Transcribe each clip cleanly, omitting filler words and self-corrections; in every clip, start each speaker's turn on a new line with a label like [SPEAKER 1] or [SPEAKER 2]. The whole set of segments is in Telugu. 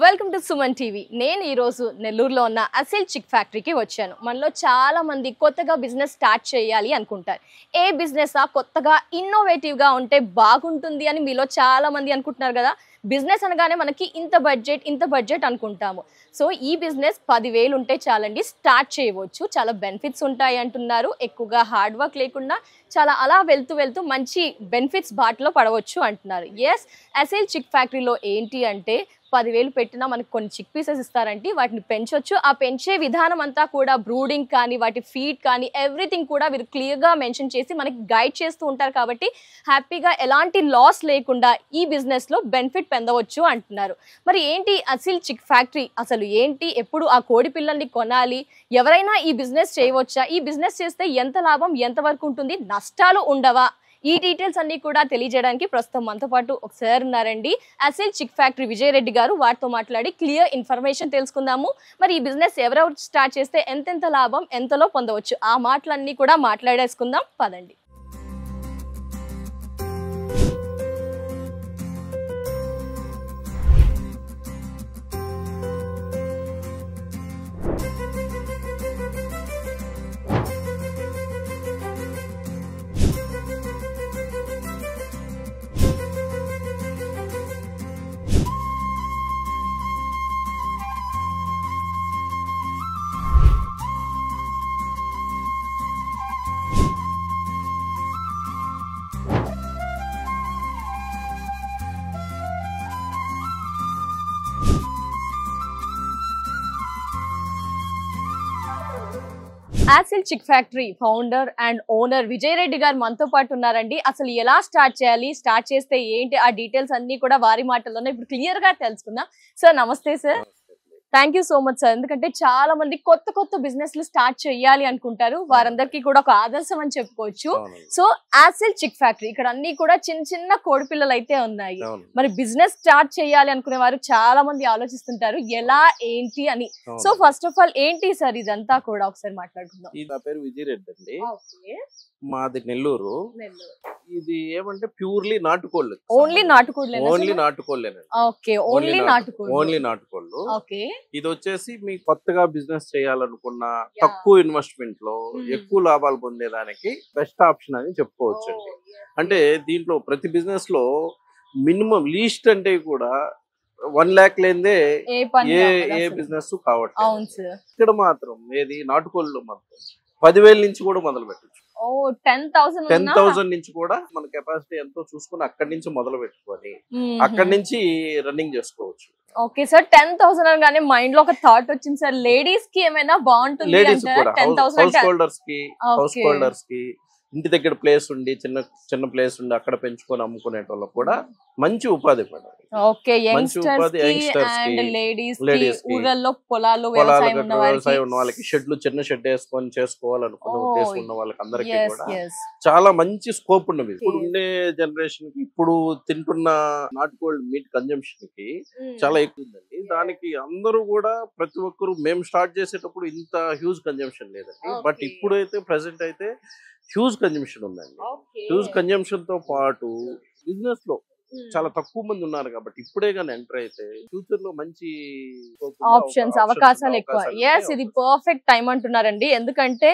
[SPEAKER 1] Welcome to Suman TV. నేను ఈరోజు నెల్లూరులో ఉన్న అసెల్ చిక్ ఫ్యాక్టరీకి వచ్చాను. మనలో చాలా మంది కొత్తగా బిజినెస్ స్టార్ట్ చేయాలి అనుకుంటారు. ఏ బిజినెస్ కొత్తగా ఇన్నోవేటివ్గా ఉంటే బాగుంటుంది అని మీలో చాలా మంది అనుకుంటున్నారు కదా. బిజినెస్ అనగానే మనకి ఇంత బడ్జెట్ అనుకుంటాము. సో ఈ బిజినెస్ 10,000 ఉంటే చాలండి, స్టార్ట్ చేయవచ్చు. చాలా బెనిఫిట్స్ ఉంటాయి అంటున్నారు. ఎక్కువగా హార్డ్ వర్క్ లేకుండా చాలా అలా వెళ్తూ మంచి బెనిఫిట్స్ బాటలో పడవచ్చు అంటున్నారు. ఎస్, అసెల్ చిక్ ఫ్యాక్టరీలో ఏంటి అంటే 10,000 పెట్టినా మనకు కొన్ని చిక్ పీసెస్ ఇస్తారంటే వాటిని పెంచొచ్చు. ఆ పెంచే విధానం అంతా కూడా బ్రూడింగ్ కానీ వాటి ఫీడ్ కానీ ఎవ్రీథింగ్ కూడా వీరు క్లియర్గా మెన్షన్ చేసి మనకి గైడ్ చేస్తూ ఉంటారు. కాబట్టి హ్యాపీగా ఎలాంటి లాస్ లేకుండా ఈ బిజినెస్లో బెనిఫిట్ పొందవచ్చు అంటున్నారు. మరి ఏంటి అసెల్ చిక్ ఫ్యాక్టరీ, అసలు ఏంటి, ఎప్పుడు ఆ కోడి పిల్లల్ని కొనాలి, ఎవరైనా ఈ బిజినెస్ చేయవచ్చా, ఈ బిజినెస్ చేస్తే ఎంత లాభం, ఎంత వరకు ఉంటుంది, నష్టాలు ఉండవా, ఈ డీటెయిల్స్ అన్ని కూడా తెలియజేయడానికి ప్రస్తుతం మనతో పాటు ఒక సార్ ఉన్నారండి, అసెల్ చిక్ ఫ్యాక్టరీ విజయ్ రెడ్డి గారు. వారితో మాట్లాడి క్లియర్ ఇన్ఫర్మేషన్ తెలుసుకుందాము. మరి ఈ బిజినెస్ ఎవరెవరు స్టార్ట్ చేస్తే ఎంతెంత లాభం, ఎంతలో పొందవచ్చు, ఆ మాటలన్నీ కూడా మాట్లాడేసుకుందాం. పదండి. Aseel chick factory founder and owner Vijay Reddy garu మనతో పాటు ఉన్నారండి. అసలు ఎలా స్టార్ట్ చేయాలి, స్టార్ట్ చేస్తే ఏంటి, ఆ డీటెయిల్స్ అన్ని కూడా వారి మాటల్లోనే ఇప్పుడు క్లియర్ గా తెలుసుకుందాం. సార్ నమస్తే sir. Thank you so much sir. ఎందుకంటే చాలా మంది కొత్త బిజినెస్లు స్టార్ట్ చేయాలి అనుకుంటారు. వారందరికీ కూడా ఒక ఆదర్శం అని చెప్పుకోవచ్చు. సో అసెల్ చిక్ ఫ్యాక్టరీ ఇక్కడ అన్ని కూడా చిన్న కోడి పిల్లలు అయితే ఉన్నాయి. మరి బిజినెస్ స్టార్ట్ చేయాలి అనుకునే వారు చాలా మంది ఆలోచిస్తుంటారు ఎలా ఏంటి అని. సో ఫస్ట్ ఆఫ్ ఆల్ ఏంటి సార్ ఇదంతా కూడా ఒకసారి మాట్లాడుకుందాం.
[SPEAKER 2] నా పేరు విజయ్ రెడ్డి అండి, మాది నెల్లూరు. ఇది ఏమంటే ప్యూర్లీ నాటుకోళ్ళు,
[SPEAKER 1] ఓన్లీ నాటుకోళ్ళు,
[SPEAKER 2] ఓన్లీ నాటుకోళ్ళు. ఇది వచ్చేసి మీకు కొత్తగా బిజినెస్ చేయాలనుకున్న తక్కువ ఇన్వెస్ట్మెంట్ లో ఎక్కువ లాభాలు పొందేదానికి బెస్ట్ ఆప్షన్ అని చెప్పుకోవచ్చు అండి. అంటే దీంట్లో ప్రతి బిజినెస్ లో మినిమం లీస్ట్ అంటే కూడా 1 lakh లేదే ఏ బిజినెస్ కావట్లేదు. ఇక్కడ మాత్రం ఏది నాటుకోళ్ళు మాత్రం 10,000 నుంచి కూడా మొదలు పెట్టచ్చు. 10,000 నుంచి కూడా మన కెపాసిటీ ఎంతో చూసుకుని అక్కడి నుంచి మొదలు పెట్టుకొని అక్కడి నుంచి రన్నింగ్ చేసుకోవచ్చు.
[SPEAKER 1] ఓకే సార్, 10,000 అనగానే మైండ్ లో ఒక థాట్ వచ్చింది సార్, లేడీస్ కి ఏమైనా బాగుంటుంది?
[SPEAKER 2] లేడీస్ కూడా, హౌస్ హోల్డర్స్ కి ఇంటి దగ్గర ప్లేస్ ఉండి చిన్న ప్లేస్ ఉండి అక్కడ పెంచుకొని అమ్ముకునేటోళ్ళకి కూడా మంచి ఉపాధి పడాలి. మంచి ఉపాధి యంగ్స్టర్స్ కి, లేడీస్ కి, వ్యవసాయం ఉన్న వాళ్ళకి చిన్న షెడ్ వేసుకొని చేసుకోవాలనుకునే ఉద్దేశం ఉన్న వాళ్ళకి అందరికీ కూడా చాలా మంచి స్కోప్ ఉన్నది. ఇప్పుడు ఉండే జనరేషన్ కి, ఇప్పుడు తింటున్న నాటుకోల్డ్ మీట్ కన్జంప్షన్ కి చాలా ఎక్కువ ఉందండి. దానికి అందరూ కూడా ప్రతి ఒక్కరు, మేము స్టార్ట్ చేసేటప్పుడు ఇంత హ్యూజ్ కన్జంప్షన్ లేదండి. బట్ ఇప్పుడైతే ప్రెసెంట్ అయితే హ్యూజ్ కన్జంప్షన్ ఉందండి. హ్యూజ్ కన్జంప్షన్ తో పాటు బిజినెస్ లో చాలా తక్కువ మంది ఉన్నారు కాబట్టి ఇప్పుడే కానీ ఎంటర్ అయితే ఫ్యూచర్ లో మంచి
[SPEAKER 1] ఆప్షన్స్, అవకాశాలు ఎక్కువ. ఎస్, ఇది పర్ఫెక్ట్ టైం అంటున్నారండి. ఎందుకంటే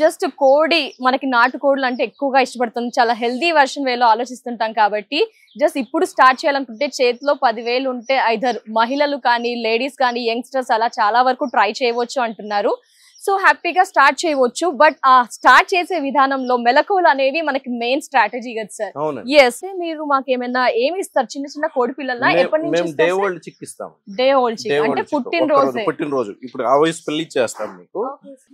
[SPEAKER 1] జస్ట్ కోడి, మనకి నాటుకోడులు అంటే ఎక్కువగా ఇష్టపడుతుంది, చాలా హెల్దీ వర్షన్ వేలో ఆలోచిస్తుంటాం. కాబట్టి జస్ట్ ఇప్పుడు స్టార్ట్ చేయాలనుకుంటే చేతిలో 10,000 ఉంటే ఐదర్ మహిళలు కానీ, లేడీస్ కానీ, యంగ్స్టర్స్ అలా చాలా వరకు ట్రై చేయవచ్చు అంటున్నారు. సో హ్యాపీగా స్టార్ట్ చేయవచ్చు. బట్ ఆ స్టార్ట్ చేసే విధానంలో మెలకువలు అనేవి మనకి మెయిన్ స్ట్రాటజీ కదా సార్. ఎస్, మీరు మాకు ఏమైనా ఏమి ఇస్తారు? చిన్న కోడి పిల్లల ఎప్పటి నుంచి?
[SPEAKER 2] డే ఓల్డ్ చిక్ ఇస్తాం.
[SPEAKER 1] డే ఓల్డ్ చిక్ అంటే
[SPEAKER 2] పుట్టినరోజు ఇప్పుడు ఆ వయసు పెళ్లి చేస్తాం మీకు.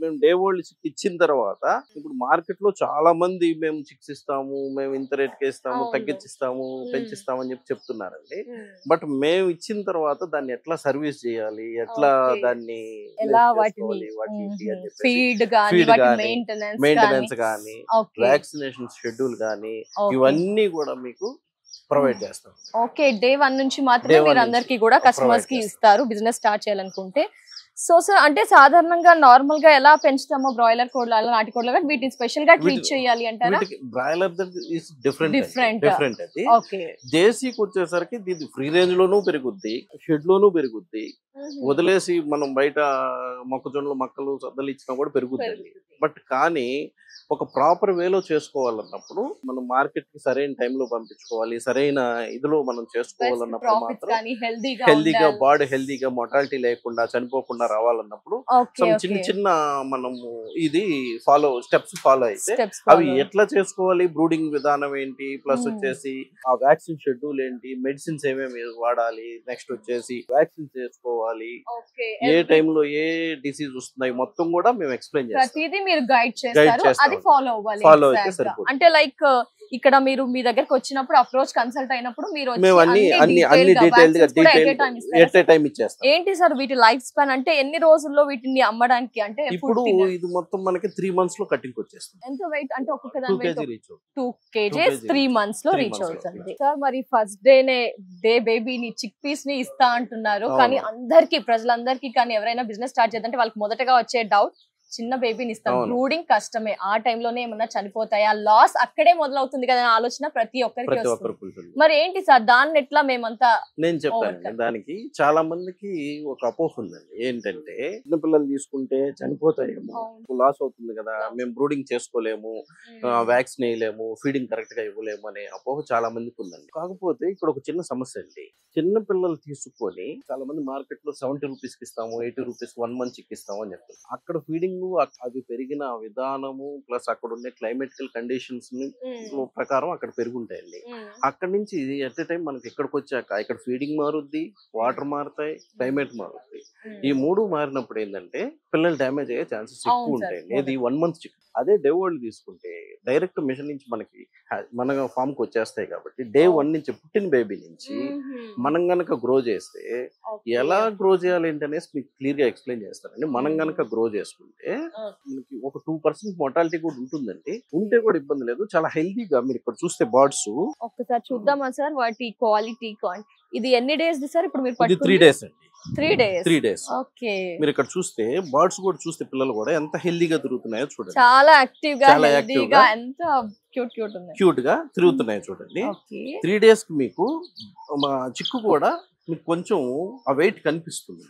[SPEAKER 2] మేము డే ఓల్డ్ చిక్ ఇచ్చిన తర్వాత ఇప్పుడు మార్కెట్ లో చాలా మంది మేము చిక్స్ ఇస్తాము, మేము ఇంత రేట్ కి ఇస్తాము, తగ్గించిస్తాము, పెంచిస్తాము అని చెప్తున్నారండి. బట్ మేము ఇచ్చిన తర్వాత దాన్ని ఎట్లా సర్వీస్ చేయాలి, ఎట్లా దాన్ని మెయింటెనెన్స్ గానీ, వ్యాక్సినేషన్ షెడ్యూల్ గానీ, ఇవన్నీ కూడా మీకు ప్రొవైడ్ చేస్తాం.
[SPEAKER 1] ఓకే, డే 1 నుంచి మాత్రమే మీరు అందరికి కూడా కస్టమర్స్ కి ఇస్తారు బిజినెస్ స్టార్ట్ చేయాలనుకుంటే. సో సార్ అంటే సాధారణంగా నార్మల్ గా ఎలా పెంచుతామో బ్రాయిలర్ కోడ్లు అలా నాటి కోడ్లు వీటిని స్పెషల్ గా ట్రీట్ చేయాలి అంటారా?
[SPEAKER 2] బ్రాయిలర్
[SPEAKER 1] డిఫరెంట్
[SPEAKER 2] అది.
[SPEAKER 1] ఓకే.
[SPEAKER 2] దేశీకి వచ్చేసరికి ఇది ఫ్రీ రేంజ్ లోనూ పెరుగుద్ది, షెడ్ లోనూ పెరుగుద్ది. వదిలేసి మనం బయట మొక్కజొన్నలు మక్కలు సద్దలు ఇచ్చినా కూడా పెరుగుతుంది. బట్ కానీ ఒక ప్రాపర్ వేలో చేసుకోవాలన్నప్పుడు మనం మార్కెట్ కి సరైన టైంలో పంపించుకోవాలి, సరైన ఇదిలో మనం చేసుకోవాలన్నప్పుడు మాత్రం హెల్దీగా బాడీ హెల్దీగా మొటాలిటీ లేకుండా చనిపోకుండా రావాలన్నప్పుడు చిన్న చిన్న మనము ఇది స్టెప్స్ ఫాలో అయితే అవి ఎట్లా చేసుకోవాలి, బ్రూడింగ్ విధానం ఏంటి, ప్లస్ వచ్చేసి ఆ వ్యాక్సిన్ షెడ్యూల్ ఏంటి, మెడిసిన్స్ ఏమేమి వాడాలి, నెక్స్ట్ వచ్చేసి వ్యాక్సిన్ చేసుకోవాలి, ఏ టైంలో ఏ డిసీజ్ వస్తున్నాయి మొత్తం కూడా మేము ఎక్స్ప్లెయిన్ చేస్తాం.
[SPEAKER 1] మీరు గైడ్ చేస్తారు, ఫాలో అవ్వాలి. అంటే లైక్ ఇక్కడ మీరు మీ దగ్గరకు వచ్చినప్పుడు అప్రోచ్ కన్సల్ట్ అయినప్పుడు మీరు ఏంటి సార్ వీటి లైఫ్ స్పాన్ అంటే ఎన్ని రోజుల్లో వీటిని అమ్మడానికి? అంటే
[SPEAKER 2] ఇప్పుడు ఇది మొత్తం మనకి 3 months లో కటింగ్ వచ్చేస్తుంది.
[SPEAKER 1] ఎంత వెయిట్ అంటే ఒక్కొక్క దాని 2 kgs 3 months లో రీచ్ అవుతుంది సార్. మరి ఫస్ట్ డే బేబీని చిక్ పీస్ ని ఇస్తా అంటున్నారు, కానీ అందరికి ప్రజలందరికీ కానీ ఎవరైనా బిజినెస్ స్టార్ట్ చేద్దంటే వాళ్ళకి మొదటగా వచ్చే డౌట్ చిన్న బేబీని ఇస్తాం, బ్రూడింగ్ కష్టమే, ఆ టైంలోనే ఏమన్నా చనిపోతాయా, లాస్ అక్కడే మొదలవుతుంది కదా ఆలోచన ప్రతి ఒక్కరికి వస్తుంది. మరి ఏంటి సార్ దాన్ని ఎట్లా మేమంతా?
[SPEAKER 2] నేను చెప్తాను. దానికి చాలా మందికి ఒక అపోహ ఉందండి, ఏంటంటే చిన్నపిల్లలు తీసుకుంటే చనిపోతాయేమో, లాస్ అవుతుంది కదా, మేము బ్రూడింగ్ చేసుకోలేము, వ్యాక్సిన్ వేయలేము, ఫీడింగ్ కరెక్ట్ గా ఇవ్వలేము అనే అపోహ చాలా మందికి ఉందండి. కాకపోతే ఇక్కడ ఒక చిన్న సమస్య అండి, చిన్న పిల్లలు తీసుకొని చాలా మంది మార్కెట్ లో 70 రూపీస్ కి ఇస్తాము, 80 రూపీస్ 1 month కి ఇస్తాము అని చెప్తారు. అక్కడ ఫీడింగ్ అది పెరిగిన విధానము ప్లస్ అక్కడ ఉండే క్లైమేటికల్ కండిషన్స్ ప్రకారం అక్కడ పెరుగుంటాయండి. అక్కడ నుంచి ఎట్ ఎ టైం మనకి ఇక్కడికి వచ్చాక ఇక్కడ ఫీడింగ్ మారుద్ది, వాటర్ మారుతాయి, క్లైమేట్ మారుద్ది. ఈ 3 మారినప్పుడు ఏంటంటే పిల్లలు డ్యామేజ్ అయ్యే ఛాన్సెస్ ఎక్కువ ఉంటాయండి. ఇది 1 month చిక్. అదే డే ఓల్డ్ తీసుకుంటే డైరెక్ట్ మిషన్ నుంచి మనకి మన ఫామ్ కి వచ్చేస్తాయి కాబట్టి డే 1 నుంచి పుట్టిన బేబీ నుంచి మనం గనక గ్రో చేస్తే ఎలా గ్రో చేయాలి ఏంటనేసి మీకు క్లియర్ గా ఎక్స్ప్లెయిన్ చేస్తారండి. మనం గనక గ్రో చేసుకుంటే మనకి ఒక 2% మొటాలిటీ కూడా ఉంటుందండి, ఉంటే కూడా ఇబ్బంది లేదు, చాలా హెల్దీగా. మీరు ఇక్కడ చూస్తే బర్డ్స్
[SPEAKER 1] ఒక్కసారి చూద్దామా సార్ వాటి క్వాలిటీ? ఇది ఎన్ని డేస్ సార్? ఇప్పుడు మీరు
[SPEAKER 2] 3 days అండి.
[SPEAKER 1] 3 days.
[SPEAKER 2] ఓకే. మీరు ఇక్కడ చూస్తే బర్డ్స్ కూడా చూస్తే పిల్లలు కూడా ఎంత హెల్దీగా తిరుగుతున్నాయో చూడండి,
[SPEAKER 1] చాలా యాక్టివ్ గా హెల్దీగా ఎంత క్యూట్ గా తిరుగుతున్నాయో చూడండి.
[SPEAKER 2] 3 days కి మీకు చిక్కు కూడా మీకు కొంచెం ఆ వెయిట్ కనిపిస్తుంది.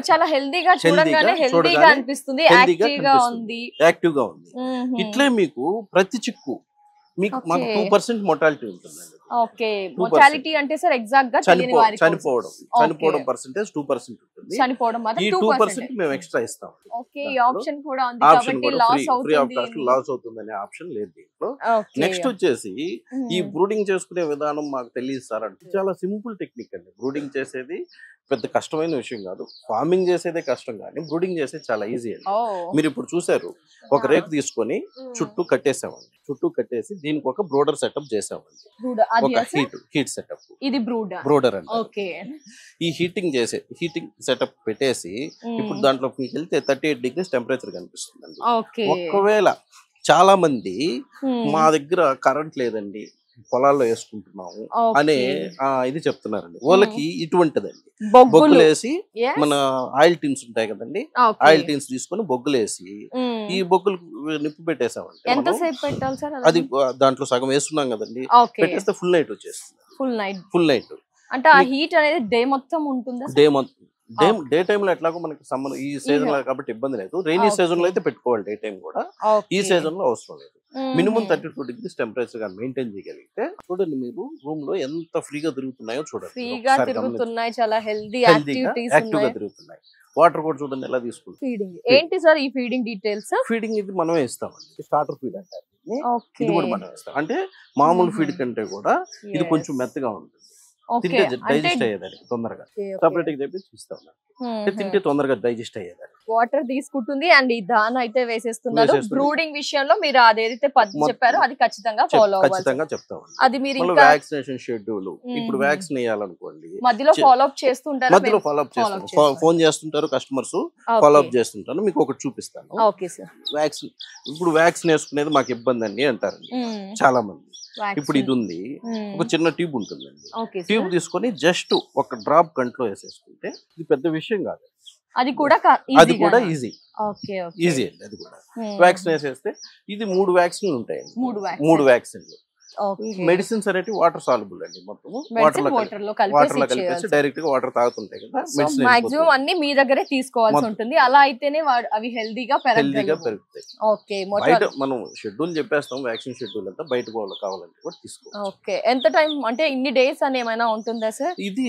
[SPEAKER 1] చాలా హెల్దీగా చూడగానే హెల్దీగా అనిపిస్తుంది,
[SPEAKER 2] యాక్టివ్ గా ఉంది. ఇట్లే మీకు ప్రతి చిక్కు మీకు మాకు 2% మొటాలిటీ ఉంటుందండి.
[SPEAKER 1] ఓకే. మొటాలిటీ అంటే సార్ ఎగ్జాక్ట్ గా
[SPEAKER 2] చనిపోవడం పర్సెంటేజ్ 2% ఉంటుంది. ఈ 2% మేము ఎక్స్ట్రా ఇస్తాం.
[SPEAKER 1] ఓకే. ఈ ఆప్షన్ కూడా ఉంది కాబట్టి
[SPEAKER 2] లాస్ అవుతుందనే ఆప్షన్ లేదు దీంట్లో. నెక్స్ట్ వచ్చేసి ఈ బ్రూడింగ్ చేసుకునే విధానం మాకు తెలియదు సార్ అంటే చాలా సింపుల్ టెక్నిక్ అండి. బ్రూడింగ్ చేసేది పెద్ద కష్టమైన విషయం కాదు, ఫార్మింగ్ చేసేదే కష్టం, కానీ బ్రూడింగ్ చేసేది చాలా ఈజీ అండి. మీరు ఇప్పుడు చూసారు, ఒక రేకు తీసుకొని చుట్టూ కట్టేసామండి, చుట్టూ కట్టేసి దీనికి ఒక బ్రోడర్ సెటప్ చేసామండి. ఒక హీట్ సెటప్, ఇది బ్రోడర్ అండి. ఈ హీటింగ్ సెటప్ పెట్టేసి ఇప్పుడు దాంట్లో మీకు వెళ్తే 38 degrees టెంపరేచర్ కనిపిస్తుందండి. ఒకవేళ చాలా మంది మా దగ్గర కరెంట్ లేదండి, పొలాల్లో వేసుకుంటున్నాము అనే ఇది చెప్తున్నారండి. వాళ్ళకి ఇటువంటిదండి, బొగ్గులేసి మన ఆయిల్ టిన్స్ ఉంటాయి కదండి, ఆయిల్ టిన్స్ తీసుకొని బొగ్గులేసి ఈ బొగ్గులు నిప్పు పెట్టేసామంటే అది దాంట్లో సగం వేస్తున్నాం కదండి, పెట్టేస్తే ఫుల్ నైట్ వచ్చేస్తుంది. ఫుల్ నైట్
[SPEAKER 1] అంటే ఆ హీట్ అనేది డే మొత్తం ఉంటుందా?
[SPEAKER 2] డే టైమ్ లో ఎట్లాగో మనకి సమ్మర్ ఈ సీజన్ లో కాబట్టి ఇబ్బంది లేదు, రైనీ సీజన్ లో అయితే పెట్టుకోవాలి డే టైం కూడా, ఈ సీజన్ లో అవసరం లేదు. మినిమం 32 degrees టెంపరేచర్ గా మెయింటైన్ చేయగలిగితే చూడండి మీరు రూమ్ లో ఎంత ఫ్రీగా తిరుగుతున్నాయో చూడండి,
[SPEAKER 1] ఫ్రీగా తిరుగుతున్నాయి, చాలా హెల్దీ
[SPEAKER 2] యాక్టివ్ గా తిరుగుతున్నాయి. వాటర్ కూడా చూడండి ఎలా తీసుకుంటాం.
[SPEAKER 1] ఏంటి సార్ ఈ ఫీడింగ్ డీటెయిల్స్?
[SPEAKER 2] ఫీడింగ్ ఇది మనమే ఇస్తామండి, స్టార్టర్ ఫీడ్ అంటారు, ఇది కూడా మనం ఇస్తాం. అంటే మామూలు ఫీడ్ కంటే కూడా ఇది కొంచెం మెత్తగా ఉంటుంది, తింటే డైజెస్ట్ అయ్యేదానికి తొందరగా. సపరేట్ గా చెప్పి ఇస్తాం, తింటే తొందరగా డైజెస్ట్ అయ్యేదాన్ని.
[SPEAKER 1] వాటర్ తీసుకుంటుంది అండ్ ఈ దాన అయితే వేసేస్తున్నారు. బ్రూడింగ్ విషయంలో మీరు అదేదైతే పద్ధతి చెప్పారో అది ఖచ్చితంగా ఫాలో అవ్వాలి.
[SPEAKER 2] ఖచ్చితంగా చెప్తాం.
[SPEAKER 1] అది మీరు
[SPEAKER 2] వ్యాక్సినేషన్ షెడ్యూల్ ఇప్పుడు వ్యాక్సిన్ వేయాలనుకోండి,
[SPEAKER 1] మధ్యలో ఫాలో అప్ చేస్తుంటారు,
[SPEAKER 2] మధ్యలో ఫాలో అప్ చేస్తారు, ఫోన్ చేస్తుంటారు కస్టమర్స్, ఫాలో అప్ చేస్తుంటారు. మీకు ఒకటి చూపిస్తాను.
[SPEAKER 1] Okay sir.
[SPEAKER 2] వ్యాక్సిన్ ఇప్పుడు వ్యాక్సిన్ వేసుకునేది మాకు ఇబ్బంది అండి అంటారు చాలా మంది. ఇప్పుడు ఇది ఉంది, ఒక చిన్న ట్యూబ్ ఉంటుందండి, ట్యూబ్ తీసుకొని జస్ట్ ఒక డ్రాప్ గంటలో వేసేసుకుంటే ఇది పెద్ద విషయం కాదు.
[SPEAKER 1] అది కూడా
[SPEAKER 2] అది కూడా ఈజీ
[SPEAKER 1] ఓకే
[SPEAKER 2] ఈజీ అండి. అది కూడా వ్యాక్సిన్ వేసేస్తే ఇది 3 వ్యాక్సిన్లు ఉంటాయండి. 3 వ్యాక్సిన్లు. మెడిసిన్స్ అనేవి వాటర్ సాల్యుబుల్ అండి. మొత్తం వాటర్ లో కలిపేసి డైరెక్ట్ గా వాటర్ తాగుతుంటాయి కదా.
[SPEAKER 1] మాక్సిమం అన్ని మీ దగ్గరే తీసుకోవాల్సి ఉంటుంది. అలా అయితేనే అవి హెల్దీగా పెరుగుతాయి. ఓకే,
[SPEAKER 2] బయట మనం షెడ్యూల్ చెప్పేస్తాం, వ్యాక్సిన్ షెడ్యూల్ అంతా బయట కావాలంటే కూడా తీసుకోవాలి.
[SPEAKER 1] ఓకే, ఎంత టైం అంటే ఇన్ని డేస్ అని ఏమైనా ఉంటుందా సార్?
[SPEAKER 2] ఇది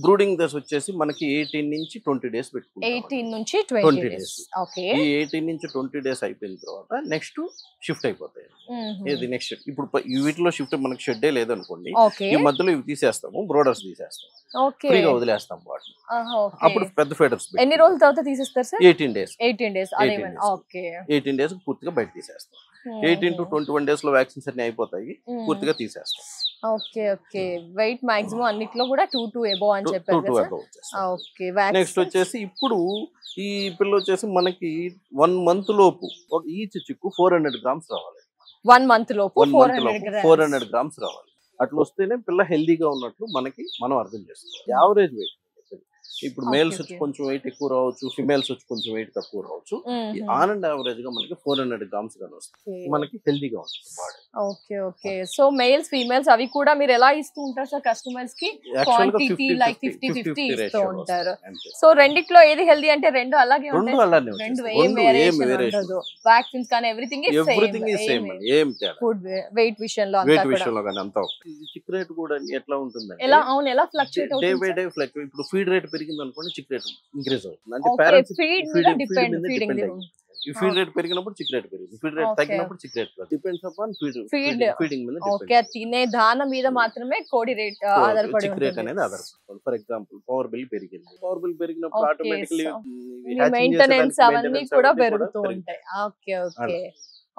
[SPEAKER 2] బ్రూడింగ్ దశ వచ్చేసి మనకి 18 నుంచి 20 డేస్ పెట్టుకుంటాం.
[SPEAKER 1] 18 నుంచి 20 డేస్. ఓకే,
[SPEAKER 2] ఈ 18 నుంచి 20 డేస్ అయిపోయిన తర్వాత నెక్స్ట్ షిఫ్ట్ అయిపోతాయి. ఏది నెక్స్ట్ ఇప్పుడు వీటిలో షిఫ్ట్ మనకి షెడ్డే లేదనుకోండి, ఈ మధ్యలో ఇవి తీసేస్తాము, బ్రోడర్స్ తీసేస్తాం, ఫ్రీగా వదిలేస్తాం వాటిని. అప్పుడు పెద్ద ఫీడర్స్.
[SPEAKER 1] ఎన్ని రోజుల తర్వాత తీసేస్తారు sir?
[SPEAKER 2] 18 days.
[SPEAKER 1] 18 days. Okay,
[SPEAKER 2] 18 days పూర్తిగా బయట తీసేస్తాం. 18 to 21 డేస్ లో వ్యాక్సిన్స్ అన్ని అయిపోతాయి, పూర్తిగా తీసేస్తాం.
[SPEAKER 1] ఓకే ఓకే, వెయిట్ మాక్సిమం అన్నిట్లో కూడా 2 to above అని చెప్పారు కదా. ఓకే,
[SPEAKER 2] నెక్స్ట్ వచ్చేసి ఇప్పుడు ఈ పిల్ల వచ్చేసి మనకి 1 month లోపు ఈచ్ చిక్కు 400 grams రావాలి.
[SPEAKER 1] 1 month లోపు
[SPEAKER 2] 400 grams రావాలి. అట్లా వస్తేనే పిల్ల హెల్దీగా ఉన్నట్లు మనం అర్థం చేస్తాం. యావరేజ్ వెయిట్ ఇప్పుడు మేల్స్ వచ్చి కొంచెం వెయిట్ ఎక్కువ రావచ్చు, ఫిమేల్స్ వచ్చి కొంచెం వెయిట్ తక్కువ రావచ్చు. ఆన్ అండ్ యావరేజ్ గా మనకి 400 grams గానీ వస్తుంది, మనకి హెల్దీగా ఉంటుంది body.
[SPEAKER 1] Okay okay, so males females అవి కూడా మీరు ఎలా ఇస్తూ ఉంటారు సార్ కస్టమర్స్ కి? క్వాంటిటీ లైక్ 50-50 ఇస్తూ ఉంటారు. సో రెండిట్లో ఏది హెల్దీ అంటే రెండు అలాగే ఉంటాయి, రెండు ఏం వేరియేషన్ ఉండదు. వ్యాక్సిన్స్ కానీ ఎవ్రీథింగ్ ఇస్ సేమ్.
[SPEAKER 2] ఏం తేడా
[SPEAKER 1] ఫుడ్ వెయిట్ విషయంలో
[SPEAKER 2] అంతా. చిక్ రేట్ కూడా ఎట్లా ఉంటుంది,
[SPEAKER 1] ఎలా ఫ్లక్చుయేట్ అవుతుంది?
[SPEAKER 2] Day by day fluctuate. ఇప్పుడు ఫీడ్ రేట్ పెరిగింది అనుకోండి, చిక్ రేట్ ఇంక్రీజ్ అవుతుంది. అంటే పేరెంట్స్ ఈ ఫీడ్ రేట్ పెరిగినప్పుడు చిక్ రేట్ పెరుగుతుంది, ఫీడ్ రేట్ తగ్గినప్పుడు చిక్ రేట్ డిపెండ్స్ అపాన్ ఫీడింగ్ మీద.
[SPEAKER 1] ఓకే, తినే దాన మీద మాత్రమే కోడి రేట్ ఆధారపడి
[SPEAKER 2] చిక్ రేట్ అనేది ఆధారపడుతుంది. ఫర్ ఎగ్జాంపుల్ పవర్ బిల్ పెరిగింది, పవర్ బిల్ పెరిగినప్పుడు ఆటోమేటికల్లీ
[SPEAKER 1] మెయింటెనెన్స్ అవన్నీ కూడా పెరుగుతూ ఉంటాయి. Okay okay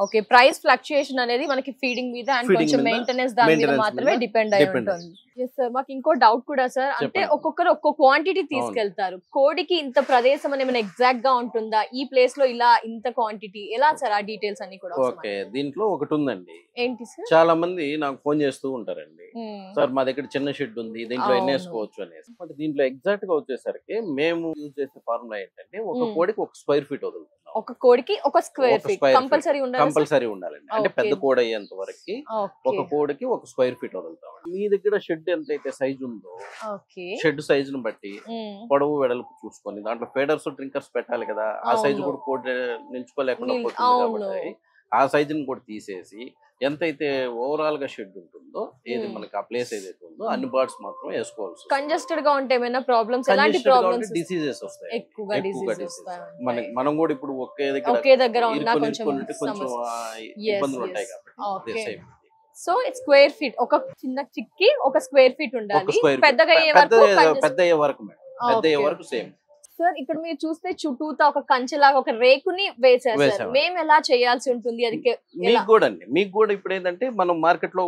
[SPEAKER 1] okay, price fluctuation అనేది మనకి ఫీడింగ్ మీద అండ్ కొంచెం మెయింటెనెన్స్ దాని మీద మాత్రమే డిపెండ్ అయి ఉంటుంది. సార్ మాకు ఇంకో డౌట్ కూడా సార్, అంటే ఒక్కొక్కరు ఒక్కో క్వాంటిటీ తీసుకెళ్తారు. కోడికి ఇంత ప్రదేశం అని ఏమైనా ఎగ్జాక్ట్ గా ఉంటుందా? ఈ ప్లేస్ లో ఇలా ఇంత క్వాంటిటీ ఎలా సార్? ఆ డీటెయిల్స్ అన్ని కూడా.
[SPEAKER 2] ఓకే, దీంట్లో ఒకటి ఉందండి.
[SPEAKER 1] ఏంటి సార్?
[SPEAKER 2] చాలా మంది నాకు ఫోన్ చేస్తూ ఉంటారండి, సార్ మా దగ్గర చిన్న షెడ్ ఉంది, దీంట్లో ఎన్ని వేసుకోవచ్చు అనేసి. బట్ దీంట్లో ఎగ్జాక్ట్ గా వచ్చేసరికి మేము యూజ్ చేసే ఫార్ములా ఏంటంటే ఒక కోడికి 1 square feet వదులుతున్నాం.
[SPEAKER 1] ఒక కోడికి 1 square feet కంపల్సరీ
[SPEAKER 2] ఉండాలండి. అంటే పెద్ద కోడి అయ్యేంత వరకు ఒక కోడికి 1 square feet వదులుతాం. మీ దగ్గర షెడ్ ఎంతైతే సైజ్ ఉందో షెడ్ సైజ్ ను బట్టి పొడవు వెడల్పు చూసుకొని దాంట్లో ఫీడర్స్ డ్రింకర్స్ పెట్టాలి కదా, ఆ సైజు కూడా కోడి నిల్చుకోలేకుండా పోతుంది కాబట్టి ఆ సైజుని కూడా తీసేసి ఎంతైతే ఓవరాల్ గా షెడ్ ఉంటుందో, ఏది మనకి ఆ ప్లేస్ ఏదైతే ఉందో అన్ని బర్డ్స్ మాత్రమే వేసుకోవాల్సి.
[SPEAKER 1] కంజెస్టెడ్ గా ఉంటే ఏమైనా ప్రాబ్లమ్స్, ఎలాంటి ప్రాబ్లమ్స్?
[SPEAKER 2] డిసీజెస్ వస్తాయి,
[SPEAKER 1] ఎక్కువగా డిసీజెస్ వస్తాయి.
[SPEAKER 2] మనం కూడా ఇప్పుడు ఒకే దగ్గర ఉన్నా కొంచెం ఇబ్బందులు ఉంటాయి కాబట్టి.
[SPEAKER 1] సో స్క్వేర్ ఫీట్, ఒక చిన్న చిక్కి 1 square feet ఉండాలి. పెద్దగా
[SPEAKER 2] అయ్యే వరకు సేమ్.
[SPEAKER 1] సార్ ఇక్కడ మీరు చూస్తే చుట్టూతా ఒక కంచెలాగా ఒక రేకుని వేసేసారు. మేము ఎలా చేయాల్సి ఉంటుంది? అది
[SPEAKER 2] మీకు కూడా ఇప్పుడు ఏంటంటే మనం మార్కెట్ లో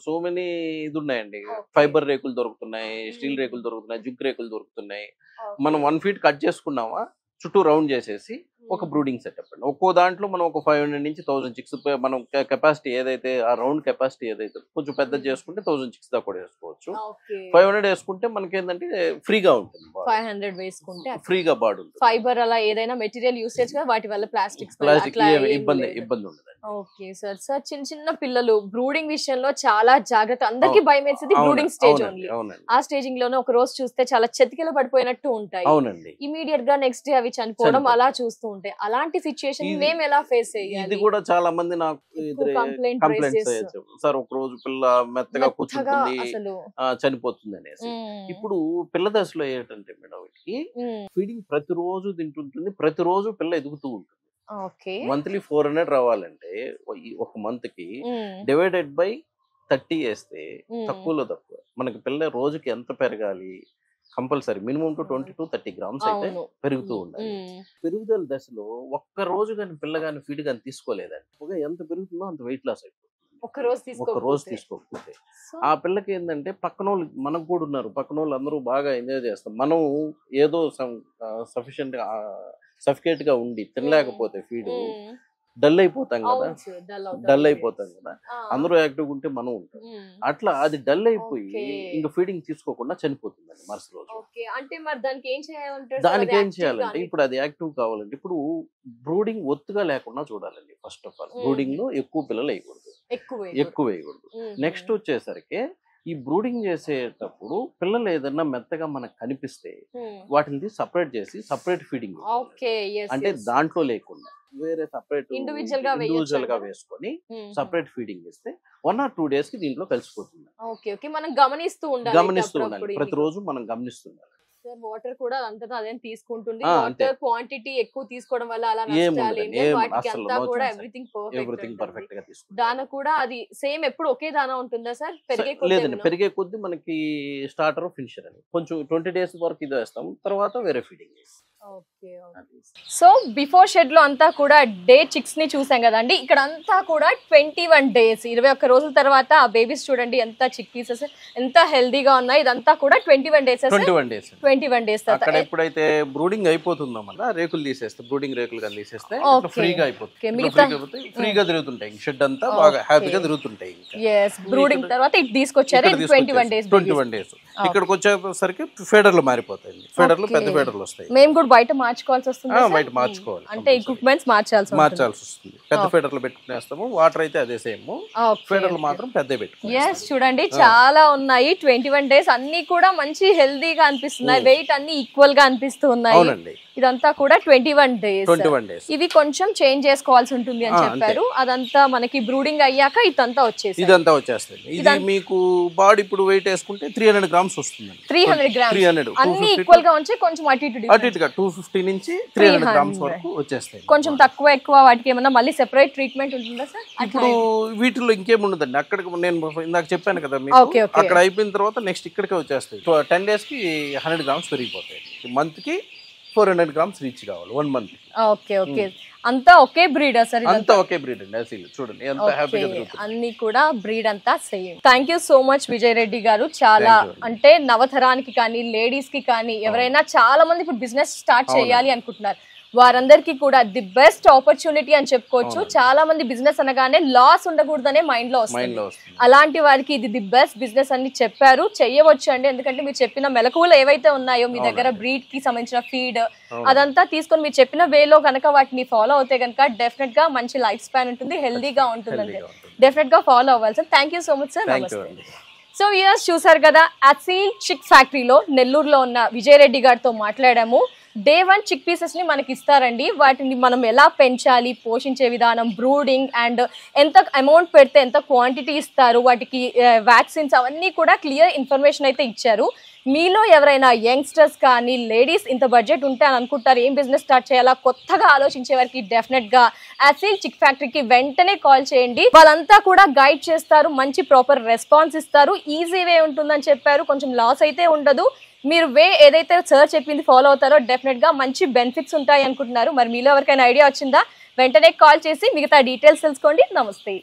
[SPEAKER 2] సో మెనీ ఇది ఉన్నాయండి. ఫైబర్ రేకులు దొరుకుతున్నాయి, స్టీల్ రేకులు దొరుకుతున్నాయి, జిగ్ రేకులు దొరుకుతున్నాయి. మనం 1 feet కట్ చేసుకున్నామా, చుట్టూ రౌండ్ చేసేసి ఒక బ్రూడింగ్ సెటప్ అండి. ఒక్కో దాంట్లో మనం ఒక 500 నుంచి 1000 chicks మనం కెపాసిటీ ఏదైతే ఆ రౌండ్ కెపాసిటీ ఏదైతే కొంచెం పెద్ద చేసుకుంటే 1000 chicks దాకా కూడా వేసుకోవచ్చు. 500 వేసుకుంటే మనకి ఏంటంటే ఫ్రీగా ఉంటుంది.
[SPEAKER 1] 500 వేసుకుంటే
[SPEAKER 2] ఫ్రీగా బాడ్ ఉంటుంది.
[SPEAKER 1] ఫైబర్ అలా ఏదైనా మెటీరియల్ యూసేజ్ గా వాటి వల్ల ప్లాస్టిక్
[SPEAKER 2] ఇబ్బంది ఉండదు.
[SPEAKER 1] Okay sir. సార్ చిన్న పిల్లలు బ్రూడింగ్ విషయంలో చాలా జాగ్రత్త. అందరికి భయం వేసేది బ్రూడింగ్ స్టేజ్ ఓన్లీ. ఆ స్టేజింగ్ లోనే ఒక రోజు చూస్తే చాలా చెతికిల పడిపోయినట్టు ఉంటాయి. ఇమీడియట్ గా నెక్స్ట్ డే అవి చనిపోవడం అలా చూస్తూ ఉంటాయి. అలాంటి సిచ్యుయేషన్ మేము ఎలా ఫేస్ చేయాలి?
[SPEAKER 2] ఇది కూడా చాలా మంది నాకు కంప్లైంట్స్ సార్, ఒక రోజు పిల్ల మెత్తగా కూర్చుంటుంది చనిపోతుంది అనేసి. ఇప్పుడు పిల్ల దశలో ఏంటంటే మేడం, వీటికి ఫీడింగ్ ప్రతిరోజు తింటుంటుంది, ప్రతిరోజు పిల్ల ఎదుగుతూ ఉంటుంది. మంత్లీ 400 రావాలంటే ఒక మంత్ కి డివైడెడ్ బై 30 వేస్తే తక్కువలో తక్కువ మనకి పిల్ల రోజుకి ఎంత పెరగాలి? Compulsory minimum to 20 to 30 grams అయితే పెరుగుతూ ఉండాలి. పెరుగుదల దశలో ఒక్క రోజు కానీ పిల్ల కానీ ఫీడ్ కానీ తీసుకోలేదండి, ఎంత పెరుగుతుందో అంత వెయిట్ లాస్ అయిపోతుంది. ఒక రోజు తీసుకోకపోతే ఆ పిల్లకి ఏంటంటే పక్కన వాళ్ళు మనకు కూడా ఉన్నారు, పక్కన వాళ్ళు అందరూ బాగా ఎంజాయ్ చేస్తాం. మనం ఏదో సఫికేట్ గా ఉండి తినలేకపోతే ఫీడ్ డల్ అయిపోతాం కదా, డల్ అయిపోతాం కదా, అందరూ యాక్టివ్ ఉంటే మనం ఉంటాం. అట్లా అది డల్ అయిపోయి ఇంకా ఫీడింగ్ తీసుకోకుండా చనిపోతుందండి మరుసటి రోజు.
[SPEAKER 1] అంటే మరి దానికి ఏం చేయాలంటే,
[SPEAKER 2] దానికి ఏం చేయాలంటే ఇప్పుడు అది యాక్టివ్ కావాలంటే ఇప్పుడు బ్రూడింగ్ ఒత్తుగా లేకుండా చూడాలండి. ఫస్ట్ ఆఫ్ ఆల్ బ్రూడింగ్ లో ఎక్కువ పిల్లలు వేయకూడదు, ఎక్కువ వేయకూడదు. నెక్స్ట్ వచ్చేసరికి ఈ బ్రూడింగ్ చేసేటప్పుడు పిల్లలు ఏదన్నా మెత్తగా మనకు కనిపిస్తే వాటిని సపరేట్ చేసి సపరేట్ ఫీడింగ్, అంటే దాంట్లో లేకుండా వేరే సపరేట్ ఇండివిజువల్ గా వేసుకొని సపరేట్ ఫీడింగ్ ఇస్తే 1 or 2 days కి దీంట్లో కలిసిపోతుంది.
[SPEAKER 1] మనం గమనిస్తూ ఉండాలి,
[SPEAKER 2] ప్రతిరోజు మనం గమనిస్తుండాలి.
[SPEAKER 1] వాటర్ కూడా అంతటా అదేం తీసుకుంటుంది, వాటర్ క్వాంటిటీ ఎక్కువ తీసుకోవడం వల్ల అలా
[SPEAKER 2] ఎవ్రీథింగ్ పర్ఫెక్ట్ గా తీసుకుంటాం.
[SPEAKER 1] దాన కూడా అది సేమ్ ఎప్పుడు ఒకే దానా ఉంటుందా సార్?
[SPEAKER 2] లేదండి, పెరిగే కొద్ది మనకి స్టార్టర్ ఫినిషర్ అని కొంచెం 20 days వరకు ఇది వేస్తాం, తర్వాత వేరే ఫీడింగ్.
[SPEAKER 1] సో బిఫోర్ షెడ్ లో అంతా కూడా డే చిక్స్ ని చూసాం కదండి. ఇక్కడ అంతా కూడా 21 days 21 రోజుల తర్వాత ఆ బేబీస్ చూడండి ఎంత చిక్ పీసెస్, ఎంత హెల్దీగా ఉన్నాయి. ఇదంతా కూడా 21 days. 21 days
[SPEAKER 2] అక్కడ ఎప్పుడైతే బ్రూడింగ్ అయిపోతుందో మళ్ళీ రేకులు తీసేస్తే, బ్రూడింగ్ రేకులు కానీ తీసేస్తే ఫ్రీగా అయిపోతుంది, ఫ్రీగా తిరుగుతుంటాయి. షెడ్ అంతా బాగా హ్యాపీగా తిరుగుతుంటాయి.
[SPEAKER 1] బ్రూడింగ్ తర్వాత ఇటు తీసుకొచ్చారు 21 days.
[SPEAKER 2] ఇక్కడికి వచ్చేసరికి ఫీడర్లు మారిపోతాయి, ఫీడర్లు పెద్ద ఫీడర్లు వస్తాయి.
[SPEAKER 1] మేము కూడా బయట మార్చుకోవాల్సి వస్తుంది,
[SPEAKER 2] బయట మార్చుకోవాలి,
[SPEAKER 1] అంటే ఎక్విప్మెంట్స్ మార్చాల్సి
[SPEAKER 2] వస్తుంది. పెద్ద ఫీడర్లు పెట్టుకునేస్తాము, వాటర్ అయితే అదే సేమ్, ఫీడర్లు మాత్రం పెద్ద పెట్టుకుంటాం.
[SPEAKER 1] చూడండి చాలా ఉన్నాయి 21 days, అన్ని కూడా మంచి హెల్దీగా అనిపిస్తున్నాయి, వెయిట్ అన్ని ఈక్వల్ గా అనిపిస్తూ ఉన్నాయి. ఇదంతా కూడా 21 days. ఇవి కొంచెం చేంజ్ చేసుకోవాల్సి ఉంటుంది అని చెప్పారు. అదంతా మనకి బ్రూడింగ్ అయ్యాక ఇదంతా
[SPEAKER 2] వచ్చేస్తుంది. ఇది మీకు బాడీ ఇప్పుడు వెయిట్ వేసుకుంటే 300 grams వస్తుంది.
[SPEAKER 1] 300 grams అన్ని ఈక్వల్ గా ఉంచి కొంచెం అటు ఇటుగా
[SPEAKER 2] 250 నుంచి 300 grams వరకు వచ్చేస్తాయి.
[SPEAKER 1] కొంచెం తక్కువ ఎక్కువ వాటికి ఏమన్నా మళ్ళీ సెపరేట్ ట్రీట్మెంట్ ఉంటుందా సార్?
[SPEAKER 2] ఇప్పుడు వీటిలో ఇంకేముండదండి, అక్కడికి నేను ఇందాక చెప్పాను కదా మీకు, అక్కడ అయిపోయిన తర్వాత నెక్స్ట్ ఇక్కడికే వచ్చేస్తాయి. 10 days కి 100 grams పెరిగిపోతాయి. మంత్ కి 400 grams రీచ్ కావాలి 1 month.
[SPEAKER 1] అంతా ఒకే బ్రీడ్ సార్?
[SPEAKER 2] అంతా ఒకే బ్రీడ్ అండి. అసలు చూడండి ఎంత హ్యాపీగా తిరుగుతుంది,
[SPEAKER 1] అన్ని కూడా బ్రీడ్ అంతా same. Thank you so much Vijay Reddy గారు. చాలా అంటే నవతరానికి కానీ లేడీస్ కి కానీ ఎవరైనా చాలా మంది ఇప్పుడు బిజినెస్ స్టార్ట్ చేయాలి అనుకుంటున్నారు, వారందరికీ కూడా ది బెస్ట్ ఆపర్చునిటీ అని చెప్పుకోవచ్చు. చాలా మంది బిజినెస్ అనగానే లాస్ ఉండకూడదనే మైండ్ లో వస్తుంది, అలాంటి వారికి ఇది ది బెస్ట్ బిజినెస్ అని చెప్పారు. చెయ్యవచ్చు అండి, ఎందుకంటే మీరు చెప్పిన మెలకువలు ఏవైతే ఉన్నాయో మీ దగ్గర బ్రీడ్ కి సంబంధించిన ఫీడ్ అదంతా తీసుకొని మీరు చెప్పిన వేలో కనుక వాటిని ఫాలో అవుతే కనుక డెఫినెట్ గా మంచి లైఫ్ స్పాన్ ఉంటుంది, హెల్దీగా ఉంటుంది. డెఫినెట్ గా ఫాలో అవ్వాలి sir. Thank you so much sir. నమస్తే. సో వ్యూయర్స్ చూసారు కదా, అసీల్ చిక్ ఫ్యాక్టరీలో నెల్లూరులో ఉన్న విజయ్ రెడ్డి గారితో మాట్లాడాము. Day 1 చిక్ పీసెస్ ని మనకి ఇస్తారండి. వాటిని మనం ఎలా పెంచాలి, పోషించే విధానం, బ్రూడింగ్ అండ్ ఎంత అమౌంట్ పెడితే ఎంత క్వాంటిటీ ఇస్తారు, వాటికి వ్యాక్సిన్స్ అవన్నీ కూడా క్లియర్ ఇన్ఫర్మేషన్ అయితే ఇచ్చారు. మీలో ఎవరైనా యంగ్స్టర్స్ కానీ లేడీస్ ఇంత బడ్జెట్ ఉంటే అని అనుకుంటారు, ఏం బిజినెస్ స్టార్ట్ చేయాలా కొత్తగా ఆలోచించే వారికి డెఫినెట్ గా అసీల్ చిక్ ఫ్యాక్టరీకి వెంటనే కాల్ చేయండి. వాళ్ళంతా కూడా గైడ్ చేస్తారు, మంచి ప్రాపర్ రెస్పాన్స్ ఇస్తారు, ఈజీ వే ఉంటుందని చెప్పారు. కొంచెం లాస్ అయితే ఉండదు. మీరు వే ఏదైతే సార్ చెప్పింది ఫాలో అవుతారో డెఫినెట్ గా మంచి బెనిఫిట్స్ ఉంటాయి అనుకుంటున్నారు. మరి మీలో ఎవరికైనా ఐడియా వచ్చిందా? వెంటనే కాల్ చేసి మిగతా డీటెయిల్స్ తెలుసుకోండి. నమస్తే.